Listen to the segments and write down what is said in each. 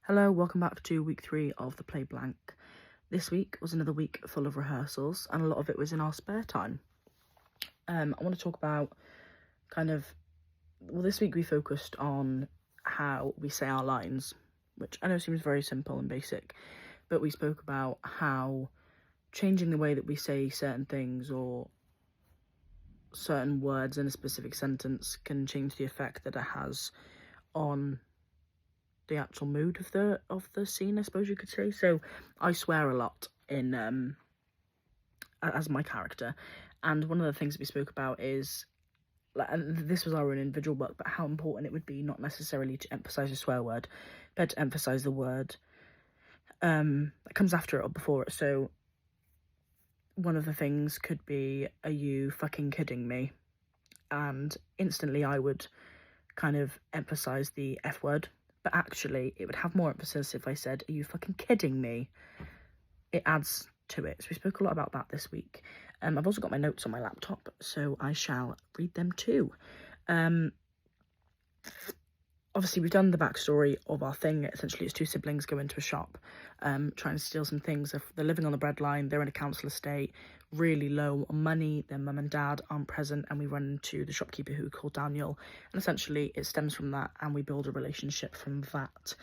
Hello, welcome back to week 3 of the Play Blank. This week was another week full of rehearsals, and a lot of it was in our spare time. I want to talk about this week we focused on how we say our lines, which I know seems very simple and basic, but we spoke about how changing the way that we say certain things or certain words in a specific sentence can change the effect that it has on the actual mood of the scene, I suppose you could say. So I swear a lot in as my character, and one of the things that we spoke about is, and this was our own individual work, but how important it would be not necessarily to emphasize a swear word, but to emphasize the word that comes after it or before it. So one of the things could be, "Are you fucking kidding me?" And instantly I would kind of emphasize the F word, but actually it would have more emphasis if I said, "Are you fucking kidding me?" It adds to it. So we spoke a lot about that this week. I've also got my notes on my laptop, so I shall read them too. Obviously, we've done the backstory of our thing. Essentially, it's two siblings go into a shop, trying to steal some things. They're living on the breadline. They're in a council estate, really low on money. Their mum and dad aren't present, and we run into the shopkeeper who we call Daniel. And essentially, it stems from that, and we build a relationship from that.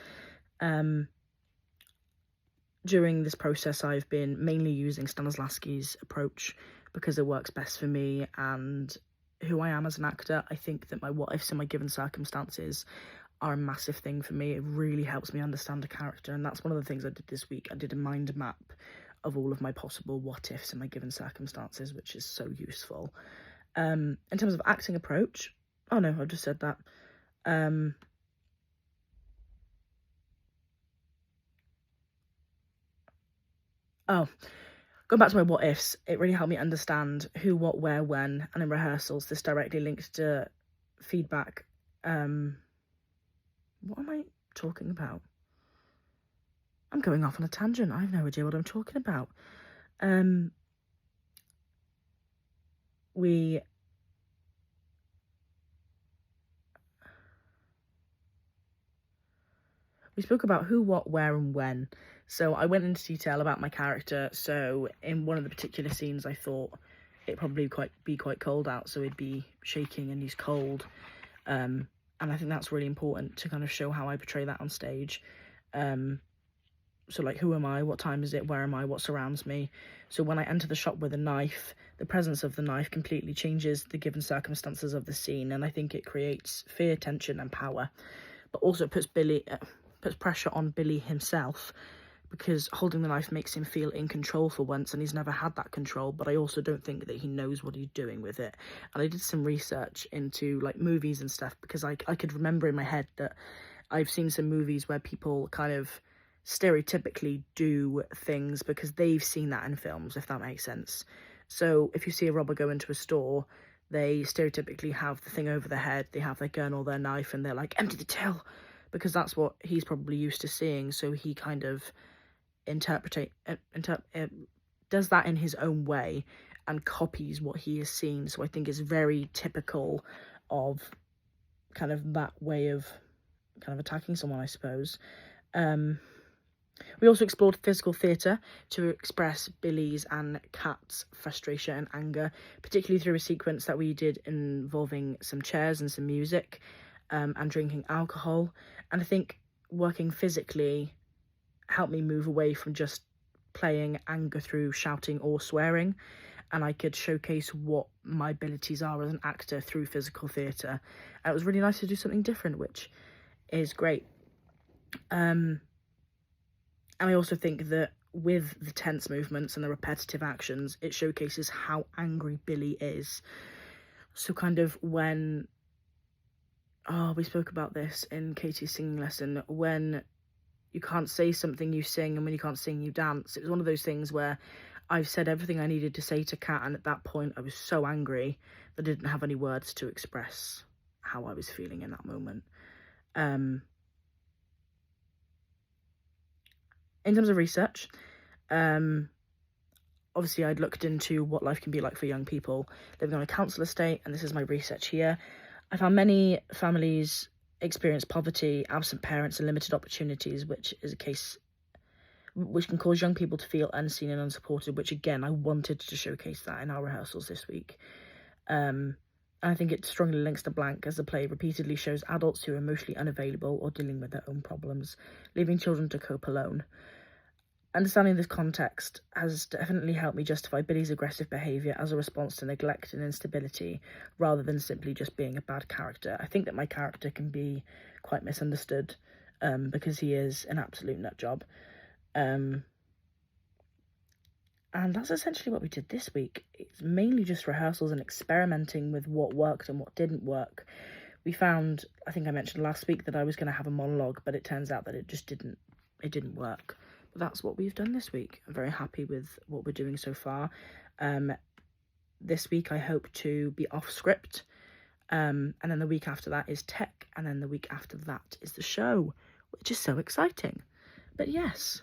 During this process, I've been mainly using Stanislavski's approach because it works best for me and who I am as an actor. I think that my what ifs and my given circumstances are a massive thing for me. It really helps me understand a character, and that's one of the things I did this week. I did a mind map of all of my possible what ifs and my given circumstances, which is so useful. In terms of acting approach, oh no, I just said that. Going back to my what ifs, it really helped me understand who, what, where, when, and in rehearsals, this directly links to feedback. What am I talking about? I'm going off on a tangent. I have no idea what I'm talking about. We spoke about who, what, where, and when. So I went into detail about my character. So in one of the particular scenes, I thought it'd probably be quite cold out, so he'd be shaking and he's cold. And I think that's really important to kind of show how I portray that on stage. So like, who am I? What time is it? Where am I? What surrounds me? So when I enter the shop with a knife, the presence of the knife completely changes the given circumstances of the scene, and I think it creates fear, tension, and power. But also it puts pressure on Billy himself, because holding the knife makes him feel in control for once, and he's never had that control. But I also don't think that he knows what he's doing with it. And I did some research into like movies and stuff, because I could remember in my head that I've seen some movies where people kind of stereotypically do things because they've seen that in films, if that makes sense. So if you see a robber go into a store, they stereotypically have the thing over their head, they have their gun or their knife, and they're like, "Empty the till," because that's what he's probably used to seeing. So he kind of does that in his own way and copies what he has seen. So I think it's very typical of kind of that way of kind of attacking someone, I suppose. We also explored physical theatre to express Billy's and Kat's frustration and anger, particularly through a sequence that we did involving some chairs and some music, and drinking alcohol. And I think working physically helped me move away from just playing anger through shouting or swearing, and I could showcase what my abilities are as an actor through physical theatre. And it was really nice to do something different, which is great. And I also think that with the tense movements and the repetitive actions, it showcases how angry Billy is. So kind of when, we spoke about this in Katie's singing lesson, when you can't say something, you sing, and when you can't sing, you dance. It was one of those things where I've said everything I needed to say to Kat, and at that point I was so angry that I didn't have any words to express how I was feeling in that moment. In terms of research, obviously I'd looked into what life can be like for young people living on a council estate, and this is my research here. I found many families experience poverty, absent parents, and limited opportunities, which can cause young people to feel unseen and unsupported, which again, I wanted to showcase that in our rehearsals this week. I think it strongly links to Blank, as the play repeatedly shows adults who are emotionally unavailable or dealing with their own problems, leaving children to cope alone. Understanding this context has definitely helped me justify Billy's aggressive behaviour as a response to neglect and instability, rather than simply just being a bad character. I think that my character can be quite misunderstood, because he is an absolute nutjob. And that's essentially what we did this week. It's mainly just rehearsals and experimenting with what worked and what didn't work. We found, I think I mentioned last week, that I was going to have a monologue, but it turns out that it just didn't work. But that's what we've done this week. I'm very happy with what we're doing so far. This week I hope to be off script, and then the week after that is tech, and then the week after that is the show, which is so exciting. But yes,